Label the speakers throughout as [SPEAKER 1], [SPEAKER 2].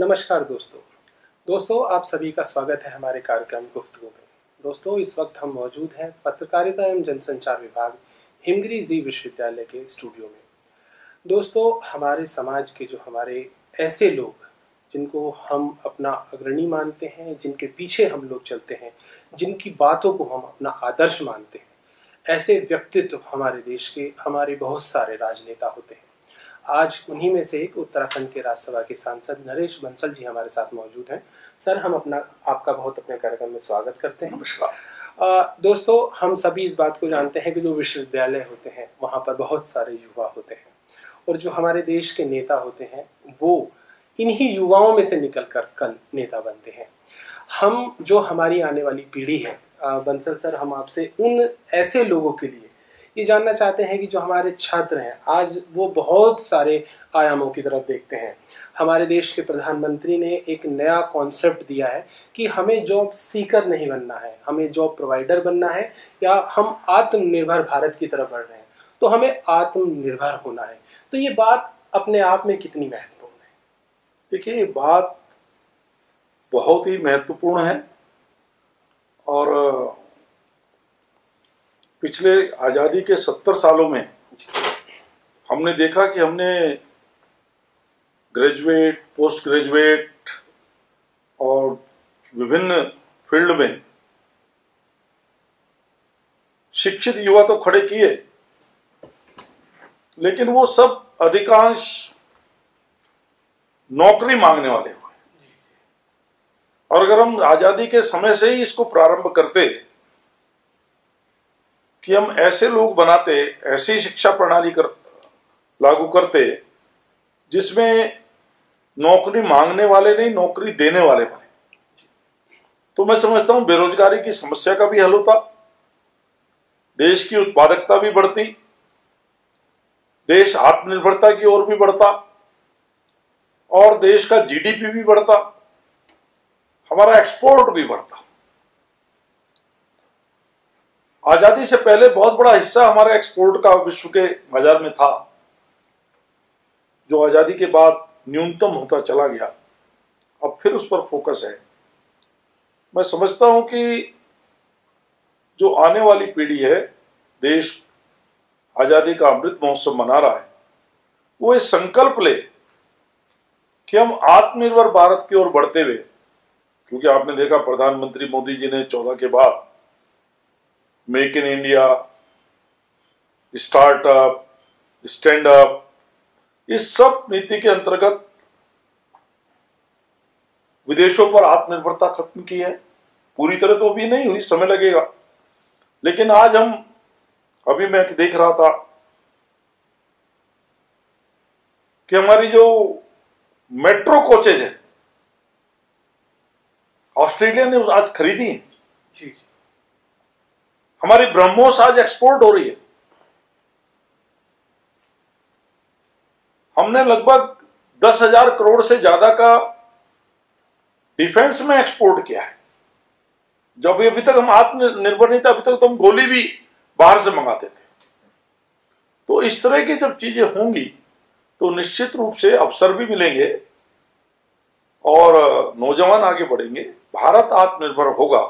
[SPEAKER 1] नमस्कार दोस्तों आप सभी का स्वागत है हमारे कार्यक्रम गुफ्तगू में। दोस्तों इस वक्त हम मौजूद हैं पत्रकारिता एवं जनसंचार विभाग हिमगिरी जी विश्वविद्यालय के स्टूडियो में। दोस्तों हमारे समाज के जो हमारे ऐसे लोग जिनको हम अपना अग्रणी मानते हैं, जिनके पीछे हम लोग चलते हैं, जिनकी बातों को हम अपना आदर्श मानते हैं, ऐसे व्यक्तित्व हमारे देश के हमारे बहुत सारे राजनेता होते हैं। आज उन्हीं में से एक उत्तराखंड के राज्यसभा के सांसद नरेश बंसल जी हमारे साथ मौजूद हैं। सर, हम आपका बहुत अपने कार्यक्रम में स्वागत करते हैं।
[SPEAKER 2] नमस्कार।
[SPEAKER 1] दोस्तों हम सभी इस बात को जानते हैं कि जो विश्वविद्यालय होते हैं वहां पर बहुत सारे युवा होते हैं और जो हमारे देश के नेता होते हैं वो इन्हीं युवाओं में से निकलकर कल नेता बनते हैं। हम जो हमारी आने वाली पीढ़ी है, बंसल सर, हम आपसे उन ऐसे लोगों के लिए ये जानना चाहते हैं कि जो हमारे छात्र हैं आज वो बहुत सारे आयामों की तरफ देखते हैं। हमारे देश के प्रधानमंत्री ने एक नया कॉन्सेप्ट दिया है कि हमें जॉब सीकर नहीं बनना है, हमें जॉब प्रोवाइडर बनना है, या हम आत्मनिर्भर भारत की तरफ बढ़ रहे हैं तो हमें आत्मनिर्भर होना है। तो ये बात अपने आप में कितनी महत्वपूर्ण है?
[SPEAKER 2] देखिए, ये बात बहुत ही महत्वपूर्ण है और पिछले आजादी के 70 सालों में हमने देखा कि हमने ग्रेजुएट, पोस्ट ग्रेजुएट और विभिन्न फील्ड में शिक्षित युवा तो खड़े किए, लेकिन वो सब अधिकांश नौकरी मांगने वाले हुए। और अगर हम आजादी के समय से ही इसको प्रारंभ करते कि हम ऐसे लोग बनाते, ऐसी शिक्षा प्रणाली लागू करते जिसमें नौकरी मांगने वाले नहीं, नौकरी देने वाले बने, तो मैं समझता हूं बेरोजगारी की समस्या का भी हल होता, देश की उत्पादकता भी बढ़ती, देश आत्मनिर्भरता की ओर भी बढ़ता और देश का जीडीपी भी बढ़ता, हमारा एक्सपोर्ट भी बढ़ता। आजादी से पहले बहुत बड़ा हिस्सा हमारे एक्सपोर्ट का विश्व के बाजार में था, जो आजादी के बाद न्यूनतम होता चला गया। अब फिर उस पर फोकस है। मैं समझता हूं कि जो आने वाली पीढ़ी है, देश आजादी का अमृत महोत्सव मना रहा है, वो इस संकल्प ले कि हम आत्मनिर्भर भारत की ओर बढ़ते हुए, क्योंकि आपने देखा प्रधानमंत्री मोदी जी ने 14 के बाद make in India, startup, stand up, इस सब नीति के अंतर्गत विदेशों पर आत्मनिर्भरता खत्म की है। पूरी तरह तो अभी नहीं हुई, समय लगेगा, लेकिन आज अभी मैं देख रहा था कि हमारी जो मेट्रो कोचेज है ऑस्ट्रेलिया ने आज खरीदी है।
[SPEAKER 1] जी।
[SPEAKER 2] हमारी ब्रह्मोस आज एक्सपोर्ट हो रही है। हमने लगभग 10,000 करोड़ से ज्यादा का डिफेंस में एक्सपोर्ट किया है। जब अभी तक हम आत्मनिर्भर नहीं थे, अभी तक तो हम गोली भी बाहर से मंगाते थे। तो इस तरह की जब चीजें होंगी तो निश्चित रूप से अवसर भी मिलेंगे और नौजवान आगे बढ़ेंगे, भारत आत्मनिर्भर होगा।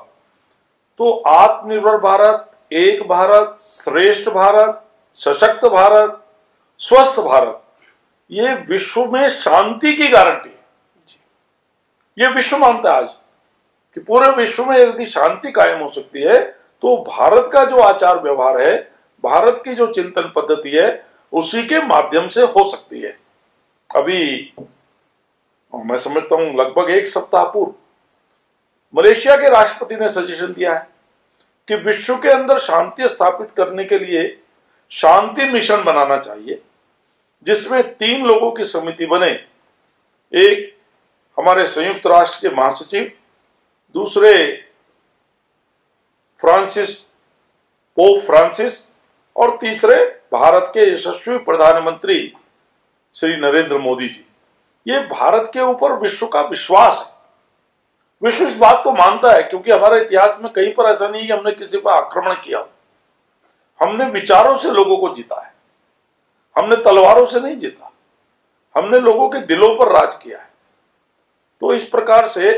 [SPEAKER 2] तो आत्मनिर्भर भारत, एक भारत, श्रेष्ठ भारत, सशक्त भारत, स्वस्थ भारत, ये विश्व में शांति की गारंटी है। ये विश्व मानता है आज कि पूरे विश्व में यदि शांति कायम हो सकती है तो भारत का जो आचार व्यवहार है, भारत की जो चिंतन पद्धति है, उसी के माध्यम से हो सकती है। अभी मैं समझता हूं लगभग 1 सप्ताह पूर्व मलेशिया के राष्ट्रपति ने सजेशन दिया है कि विश्व के अंदर शांति स्थापित करने के लिए शांति मिशन बनाना चाहिए, जिसमें 3 लोगों की समिति बने। एक हमारे संयुक्त राष्ट्र के महासचिव, दूसरे पोप फ्रांसिस और तीसरे भारत के यशस्वी प्रधानमंत्री श्री नरेंद्र मोदी जी। ये भारत के ऊपर विश्व का विश्वास है। विश्व इस बात को मानता है क्योंकि हमारे इतिहास में कहीं पर ऐसा नहीं कि हमने किसी पर आक्रमण किया। हमने विचारों से लोगों को जीता है, हमने तलवारों से नहीं जीता, हमने लोगों के दिलों पर राज किया है। तो इस प्रकार से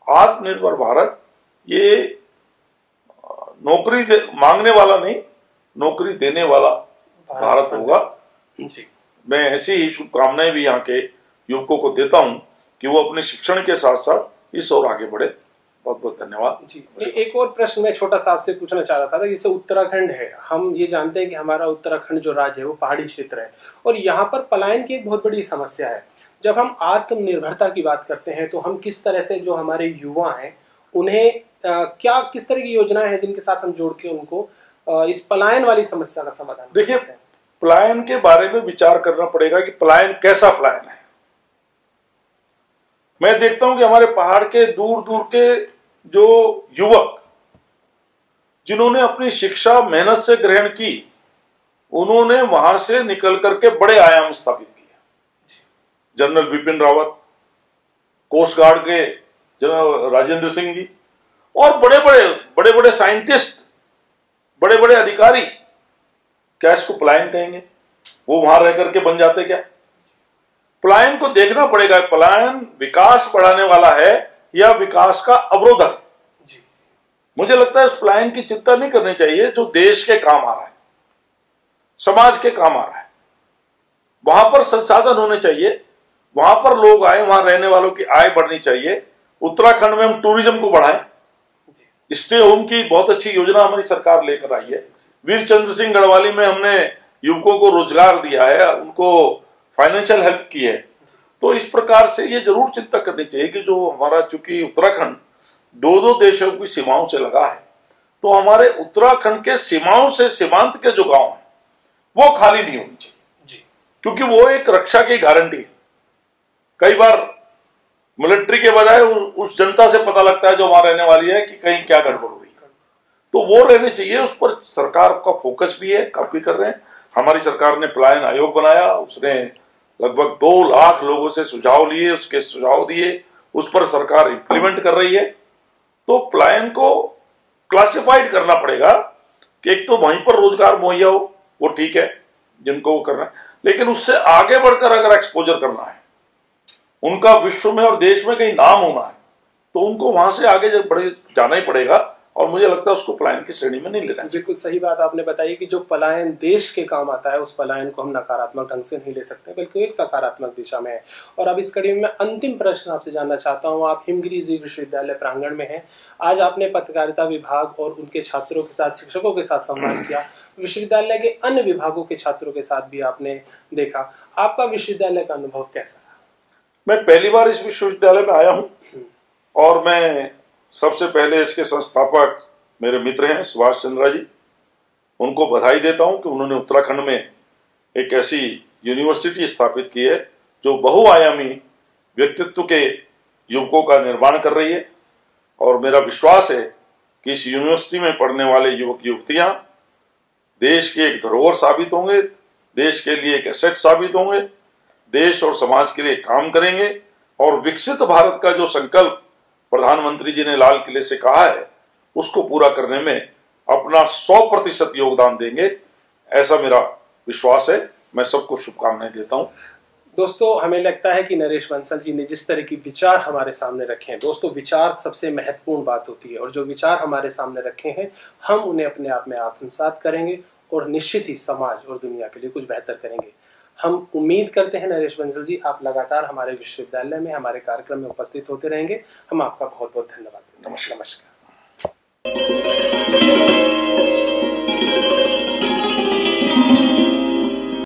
[SPEAKER 2] आत्मनिर्भर भारत ये नौकरी मांगने वाला नहीं, नौकरी देने वाला भारत होगा
[SPEAKER 1] जी।
[SPEAKER 2] मैं ऐसी ही शुभकामनाएं भी यहाँ के युवकों को देता हूँ कि वो अपने शिक्षण के साथ साथ इस ओर आगे बढ़े। बहुत बहुत धन्यवाद
[SPEAKER 1] जी। एक और प्रश्न मैं छोटा सा आपसे पूछना चाह रहा था, जैसे उत्तराखंड है, हम ये जानते हैं कि हमारा उत्तराखंड जो राज्य है वो पहाड़ी क्षेत्र है और यहाँ पर पलायन की एक बहुत बड़ी समस्या है। जब हम आत्मनिर्भरता की बात करते हैं तो हम किस तरह से जो हमारे युवा हैं उन्हें क्या किस तरह की योजनाएं हैं जिनके साथ हम जोड़ के उनको इस पलायन वाली समस्या का समाधान?
[SPEAKER 2] देखिए, पलायन के बारे में विचार करना पड़ेगा कि पलायन कैसा पलायन है। मैं देखता हूं कि हमारे पहाड़ के दूर दूर के जो युवक जिन्होंने अपनी शिक्षा मेहनत से ग्रहण की, उन्होंने वहां से निकल करके बड़े आयाम स्थापित किए। General Bipin Rawat, coast guard के जनरल राजेंद्र सिंह जी और बड़े बड़े साइंटिस्ट, बड़े बड़े अधिकारी, क्या इसको पलायन कहेंगे? वो वहां रह करके बन जाते क्या? पलायन को देखना पड़ेगा, पलायन विकास बढ़ाने वाला है या विकास का अवरोधक। मुझे लगता है इस पलायन की चिंता नहीं करनी चाहिए। जो देश के काम आ रहा है, समाज के काम आ रहा है, वहां पर संसाधन होने चाहिए, वहां पर लोग आए, वहां रहने वालों की आय बढ़नी चाहिए। उत्तराखंड में हम टूरिज्म को बढ़ाएं, स्टे होम की बहुत अच्छी योजना हमारी सरकार लेकर आई है। वीर चंद्र सिंह गढ़वाली में हमने युवकों को रोजगार दिया है, उनको फाइनेंशियल हेल्प की है। तो इस प्रकार से ये जरूर चिंता करनी चाहिए कि जो हमारा, चूंकि उत्तराखंड दो देशों की सीमाओं से लगा है, तो हमारे उत्तराखंड के सीमाओं से सीमांत के जो गांव हैं वो खाली नहीं होनी चाहिए
[SPEAKER 1] जी।
[SPEAKER 2] क्योंकि वो एक रक्षा की गारंटी है। कई बार मिलिट्री के बजाय उस जनता से पता लगता है जो वहां रहने वाली है कि कहीं क्या गड़बड़ हुई, तो वो रहने चाहिए। उस पर सरकार का फोकस भी है, काफी कर रहे हैं। हमारी सरकार ने पलायन आयोग बनाया, उसने लगभग 2 लाख लोगों से सुझाव लिए, उसके सुझाव दिए, उस पर सरकार इंप्लीमेंट कर रही है। तो पलायन को क्लासिफाइड करना पड़ेगा कि एक तो वहीं पर रोजगार मुहैया हो, वो ठीक है जिनको वो करना है, लेकिन उससे आगे बढ़कर अगर एक्सपोजर करना है, उनका विश्व में और देश में कहीं नाम होना है, तो उनको वहां से आगे जाना ही पड़ेगा। और मुझे लगता है उसको पलायन की श्रेणी में नहीं लेना।
[SPEAKER 1] बिल्कुल सही बात आपने बताई कि जो पलायन देश के काम आता है, उस पलायन को हम नकारात्मक ढंग से नहीं ले सकते, बल्कि एक सकारात्मक दिशा में है। और अब इस कड़ी में मैं अंतिम प्रश्न आपसे जानना चाहता हूँ। आप हिमगिरी जी विश्वविद्यालय प्रांगण में हैं। आज आपने पत्रकारिता विभाग और उनके छात्रों के साथ, शिक्षकों के साथ संवाद किया, विश्वविद्यालय के अन्य विभागों के छात्रों के साथ भी आपने देखा। आपका विश्वविद्यालय का अनुभव कैसा रहा?
[SPEAKER 2] मैं पहली बार इस विश्वविद्यालय में आया हूं और मैं सबसे पहले इसके संस्थापक मेरे मित्र हैं सुभाष चंद्रा जी, उनको बधाई देता हूं कि उन्होंने उत्तराखंड में एक ऐसी यूनिवर्सिटी स्थापित की है जो बहुआयामी व्यक्तित्व के युवकों का निर्माण कर रही है। और मेरा विश्वास है कि इस यूनिवर्सिटी में पढ़ने वाले युवक युवतियां देश के एक धरोहर साबित होंगे, देश के लिए एक एसेट साबित होंगे, देश और समाज के लिए काम करेंगे और विकसित भारत का जो संकल्प प्रधानमंत्री जी ने लाल किले से कहा है उसको पूरा करने में अपना 100% योगदान देंगे, ऐसा मेरा विश्वास है। मैं सबको शुभकामनाएं देता हूं।
[SPEAKER 1] दोस्तों, हमें लगता है कि नरेश बंसल जी ने जिस तरह की विचार हमारे सामने रखे हैं, दोस्तों विचार सबसे महत्वपूर्ण बात होती है, और जो विचार हमारे सामने रखे हैं हम उन्हें अपने आप में आत्मसात करेंगे और निश्चित ही समाज और दुनिया के लिए कुछ बेहतर करेंगे। हम उम्मीद करते हैं नरेश बंसल जी, आप लगातार हमारे विश्वविद्यालय में हमारे कार्यक्रम में उपस्थित होते रहेंगे। हम आपका बहुत बहुत धन्यवाद देते हैं।
[SPEAKER 2] नमस्कार।